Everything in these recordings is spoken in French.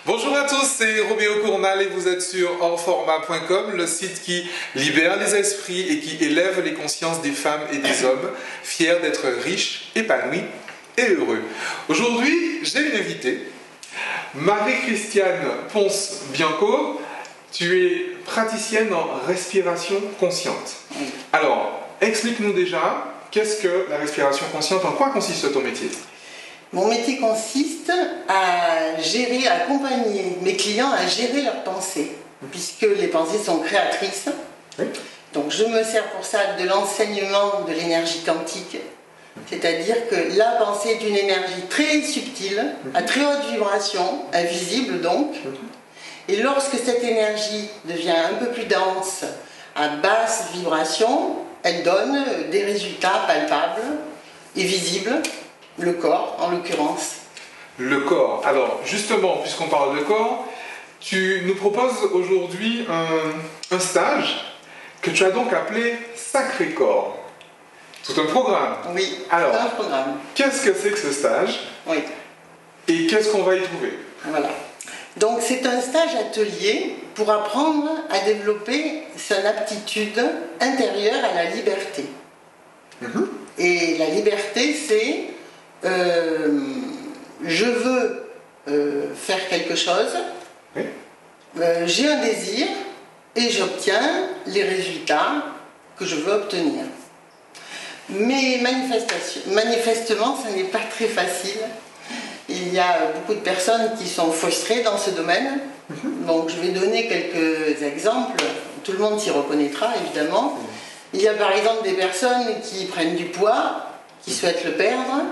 Bonjour à tous, c'est Roméo Cournal et vous êtes sur hors-format.com, le site qui libère les esprits et qui élève les consciences des femmes et des hommes, fiers d'être riches, épanouis et heureux. Aujourd'hui, j'ai une invitée, Marie-Christiane Ponce-Bianco. Tu es praticienne en respiration consciente. Alors, explique-nous déjà, qu'est-ce que la respiration consciente, en quoi consiste ton métier ? Mon métier consiste à gérer, à accompagner mes clients à gérer leurs pensées, puisque les pensées sont créatrices. Oui. Donc je me sers pour ça de l'enseignement de l'énergie quantique, c'est-à-dire que la pensée est une énergie très subtile, à très haute vibration, invisible donc, et lorsque cette énergie devient un peu plus dense, à basse vibration, elle donne des résultats palpables et visibles. Le corps, en l'occurrence. Le corps. Alors, justement, puisqu'on parle de corps, tu nous proposes aujourd'hui un stage que tu as donc appelé Sacré Corps. Tout un programme. Oui, alors, un programme. Qu'est-ce que c'est que ce stage? Oui. Et qu'est-ce qu'on va y trouver? Voilà. Donc, c'est un stage atelier pour apprendre à développer son aptitude intérieure à la liberté. Et la liberté, c'est... je veux faire quelque chose, oui. J'ai un désir et j'obtiens les résultats que je veux obtenir. Mais manifestement, ça n'est pas très facile. Il y a beaucoup de personnes qui sont frustrées dans ce domaine. Donc je vais donner quelques exemples. Tout le monde s'y reconnaîtra, évidemment. Il y a par exemple des personnes qui prennent du poids, qui souhaitent le perdre,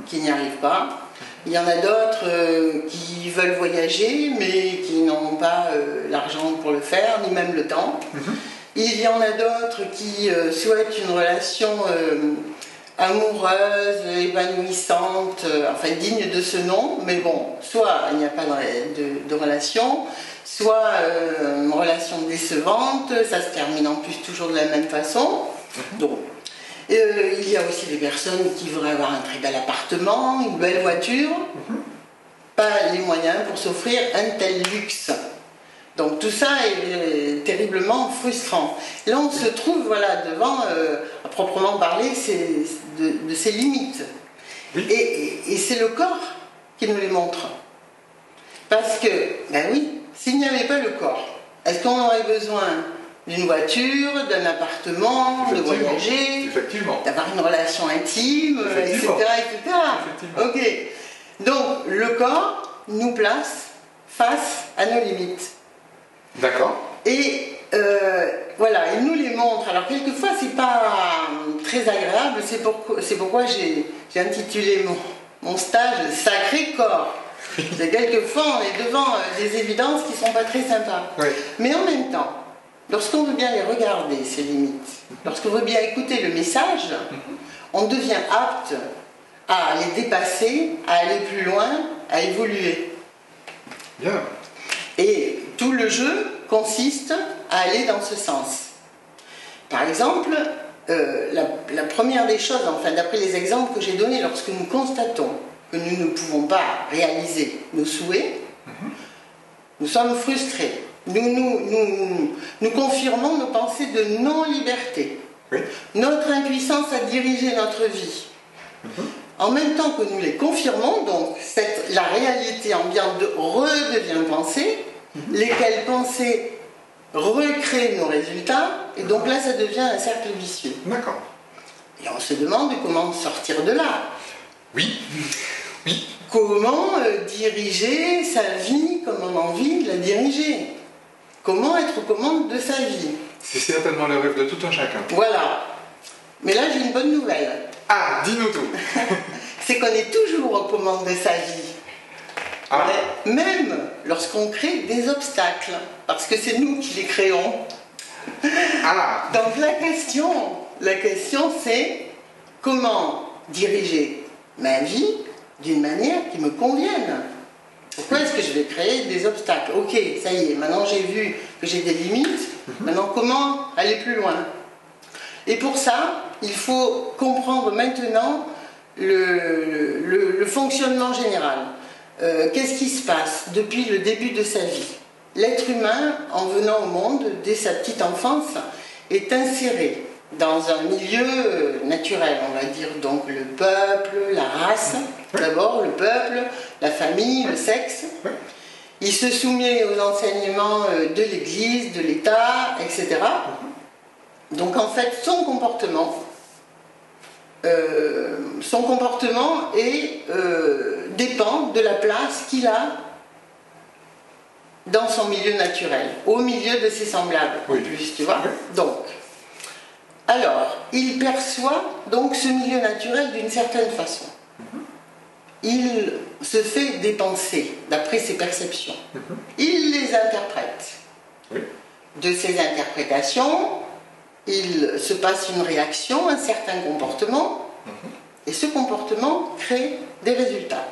qui n'y arrivent pas. Il y en a d'autres qui veulent voyager, mais qui n'ont pas l'argent pour le faire, ni même le temps. Il y en a d'autres qui souhaitent une relation amoureuse, épanouissante, enfin digne de ce nom, mais bon, soit il n'y a pas de relation, soit une relation décevante, ça se termine en plus toujours de la même façon. Donc, il y a aussi des personnes qui voudraient avoir un très bel appartement, une belle voiture, pas les moyens pour s'offrir un tel luxe. Donc tout ça est terriblement frustrant. Là on se trouve voilà, devant, à proprement parler, de ses limites. Oui. Et c'est le corps qui nous les montre. Parce que, ben oui, s'il n'y avait pas le corps, est-ce qu'on aurait besoin d'une voiture, d'un appartement, de voyager, d'avoir une relation intime, etc. Ok. Donc, le corps nous place face à nos limites. D'accord. Et voilà, il nous les montre. Alors, quelquefois, c'est pas très agréable. C'est pourquoi j'ai intitulé mon stage Sacré Corps. Quelquefois, on est devant des évidences qui ne sont pas très sympas. Oui. Mais en même temps, lorsqu'on veut bien les regarder, ces limites, lorsqu'on veut bien écouter le message, on devient apte à les dépasser, à aller plus loin, à évoluer. Bien. Et tout le jeu consiste à aller dans ce sens. Par exemple, la première des choses, enfin d'après les exemples que j'ai donnés, lorsque nous constatons que nous ne pouvons pas réaliser nos souhaits, nous sommes frustrés. Nous confirmons nos pensées de non-liberté, oui. Notre impuissance à diriger notre vie. En même temps que nous les confirmons, donc la réalité ambiante redevient pensée, lesquelles pensées recréent nos résultats, et donc là ça devient un cercle vicieux. D'accord. Et on se demande comment sortir de là. Oui. Oui. Comment diriger sa vie comme on a envie de la diriger. Comment être aux commandes de sa vie. C'est certainement le rêve de tout un chacun. Voilà. Mais là, j'ai une bonne nouvelle. Ah, dis-nous tout. C'est qu'on est toujours aux commandes de sa vie. Ah. Même lorsqu'on crée des obstacles. Parce que c'est nous qui les créons. Ah. Donc la question c'est comment diriger ma vie d'une manière qui me convienne. Pourquoi est-ce que je vais créer des obstacles? Ok, ça y est, maintenant j'ai vu que j'ai des limites, maintenant comment aller plus loin? Et pour ça, il faut comprendre maintenant le fonctionnement général. qu'est-ce qui se passe depuis le début de sa vie? L'être humain, en venant au monde, dès sa petite enfance, est inséré dans un milieu naturel, on va dire, donc le peuple, la race, d'abord le peuple, la famille, le sexe. Il se soumet aux enseignements de l'Église, de l'État, etc. Donc en fait, son comportement dépend de la place qu'il a dans son milieu naturel, au milieu de ses semblables, en plus, tu vois. Donc, alors, il perçoit donc ce milieu naturel d'une certaine façon. Il se fait des pensées, d'après ses perceptions. Il les interprète. De ces interprétations, il se passe une réaction, un certain comportement, et ce comportement crée des résultats.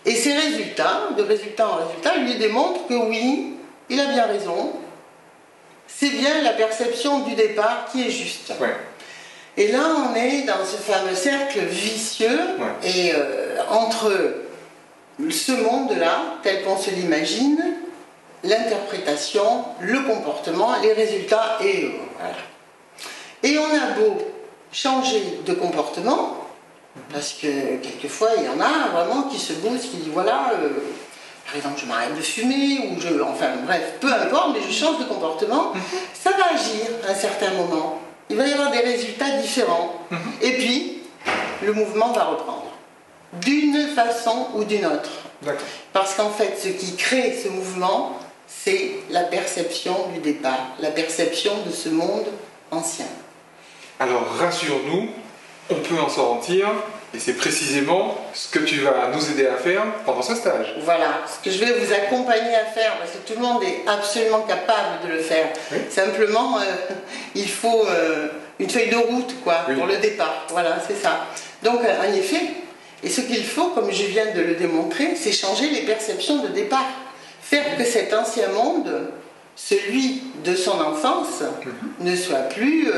Et ces résultats, de résultat en résultat, lui démontrent que oui, il a bien raison, c'est bien la perception du départ qui est juste. Et là, on est dans ce fameux cercle vicieux, et entre ce monde-là, tel qu'on se l'imagine, l'interprétation, le comportement, les résultats, et voilà. Et on a beau changer de comportement, parce que quelquefois, il y en a vraiment qui se bousent, qui disent voilà, par exemple, je m'arrête de fumer, ou enfin bref, peu importe, mais je change de comportement, ça va agir à un certain moment. Il va y avoir des résultats différents. Et puis, le mouvement va reprendre. D'une façon ou d'une autre. Parce qu'en fait, ce qui crée ce mouvement, c'est la perception du départ, la perception de ce monde ancien. Alors, rassure-nous, on peut en sortir, et c'est précisément ce que tu vas nous aider à faire pendant ce stage. Voilà, ce que je vais vous accompagner à faire, parce que tout le monde est absolument capable de le faire. Simplement, il faut une feuille de route, quoi, pour le départ. Voilà, c'est ça. Donc, en effet, et ce qu'il faut, comme je viens de le démontrer, c'est changer les perceptions de départ. Faire que cet ancien monde, celui de son enfance, ne soit plus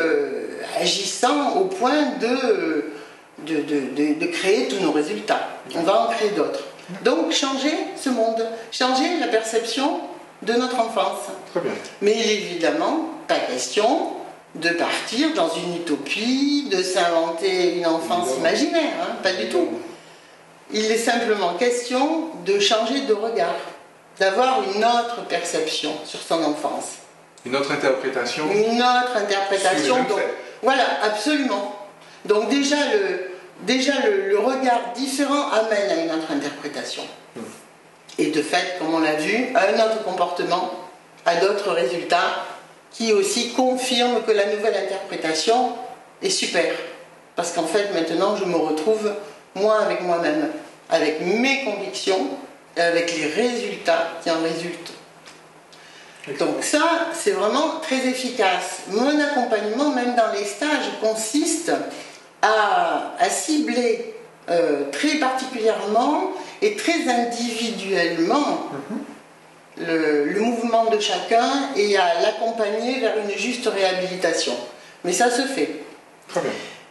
agissant au point de créer tous nos résultats. On va en créer d'autres. Donc changer ce monde, changer la perception de notre enfance. Très bien. Mais il est évidemment pas question de partir dans une utopie, de s'inventer une enfance imaginaire, hein, pas du tout. Il est simplement question de changer de regard, d'avoir une autre perception sur son enfance. Une autre interprétation. Une autre interprétation. Donc, voilà, absolument. Donc déjà le regard différent amène à une autre interprétation. Et de fait, comme on l'a vu, à un autre comportement, à d'autres résultats, qui aussi confirment que la nouvelle interprétation est super. Parce qu'en fait, maintenant, je me retrouve, moi, avec moi-même, avec mes convictions, et avec les résultats qui en résultent. Donc ça, c'est vraiment très efficace. Mon accompagnement, même dans les stages, consiste à cibler très particulièrement et très individuellement le mouvement de chacun et à l'accompagner vers une juste réhabilitation. Mais ça se fait. Très bien.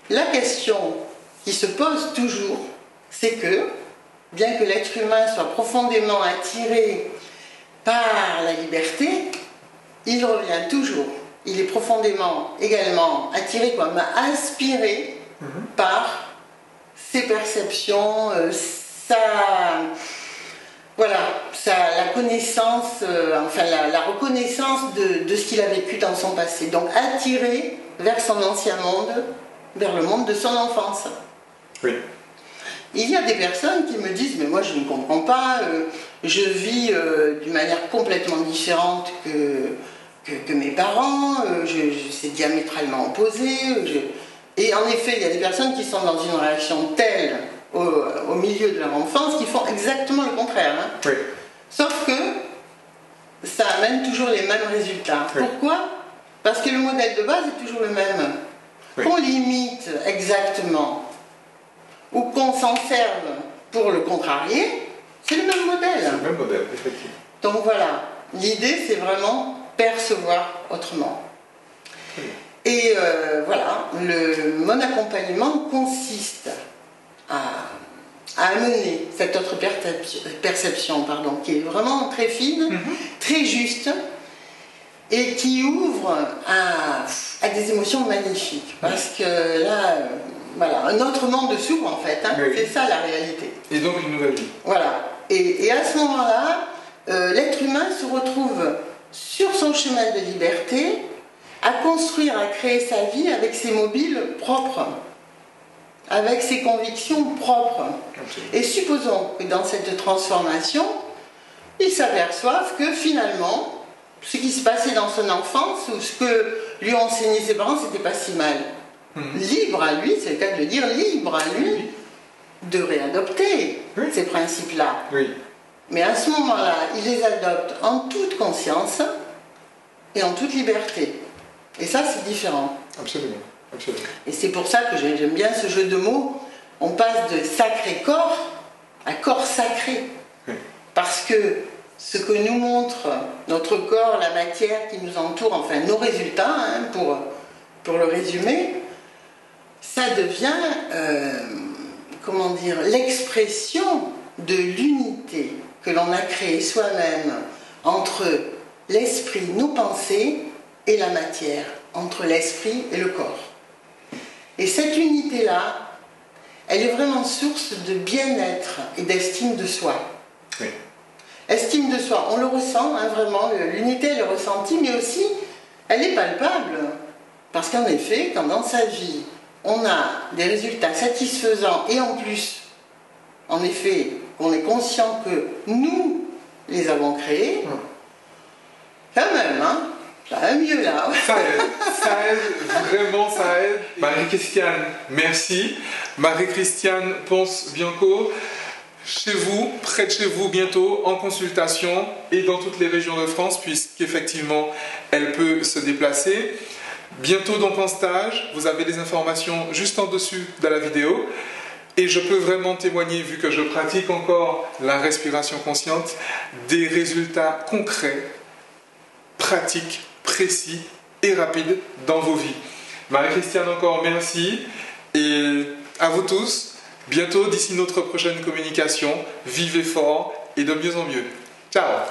La question qui se pose toujours, c'est que, bien que l'être humain soit profondément attiré par la liberté, il revient toujours. Il est profondément également attiré, comme aspiré par ses perceptions, la connaissance, la reconnaissance de ce qu'il a vécu dans son passé. Donc attiré vers son ancien monde, vers le monde de son enfance. Oui. Il y a des personnes qui me disent, mais moi je ne comprends pas, je vis d'une manière complètement différente que mes parents, c'est diamétralement opposé. Et en effet, il y a des personnes qui sont dans une réaction telle au milieu de leur enfance qui font exactement le contraire. Hein. Oui. Sauf que ça amène toujours les mêmes résultats. Oui. Pourquoi? Parce que le modèle de base est toujours le même. Oui. Qu'on l'imite exactement ou qu'on s'en serve pour le contrarier, c'est le même modèle. C'est le même modèle, effectivement. Donc voilà, l'idée c'est vraiment percevoir autrement. Et voilà, mon accompagnement consiste à à amener cette autre perception, pardon, qui est vraiment très fine, très juste, et qui ouvre à des émotions magnifiques. Parce que là, voilà, un autre monde s'ouvre en fait, hein, oui. C'est ça la réalité. Et donc une nouvelle vie. Voilà. Et à ce moment-là, l'être humain se retrouve sur son chemin de liberté, à construire, à créer sa vie avec ses mobiles propres, avec ses convictions propres. Et supposons que dans cette transformation, ils s'aperçoivent que finalement, ce qui se passait dans son enfance, ou ce que lui ont enseigné ses parents, c'était pas si mal. Libre à lui, c'est le cas de le dire, libre à lui de réadopter ces principes-là. Oui. Mais à ce moment-là, il les adopte en toute conscience et en toute liberté. Et ça, c'est différent. Absolument. Absolument. Et c'est pour ça que j'aime bien ce jeu de mots. On passe de sacré corps à corps sacré. Oui. Parce que ce que nous montre notre corps, la matière qui nous entoure, enfin nos résultats, hein, pour le résumer, ça devient, comment dire, l'expression de l'unité que l'on a créée soi-même entre l'esprit, nos pensées, et la matière, entre l'esprit et le corps. Et cette unité-là, elle est vraiment source de bien-être et d'estime de soi. Oui. Estime de soi, on le ressent, hein, vraiment, l'unité, elle est ressentie, mais aussi, elle est palpable. Parce qu'en effet, quand dans sa vie, on a des résultats satisfaisants, et en plus, en effet, on est conscient que nous les avons créés, quand même, hein, ça va mieux là. Ça aide, vraiment ça aide. Marie-Christiane, merci. Marie-Christiane Ponce-Bianco, chez vous, près de chez vous bientôt, en consultation et dans toutes les régions de France, puisqu'effectivement elle peut se déplacer. Bientôt donc en stage, vous avez les informations juste en dessus de la vidéo. Et je peux vraiment témoigner, vu que je pratique encore la respiration consciente, des résultats concrets, pratiques, précis et rapides dans vos vies. Marie-Christiane, encore merci. Et à vous tous, bientôt d'ici notre prochaine communication, vivez fort et de mieux en mieux. Ciao!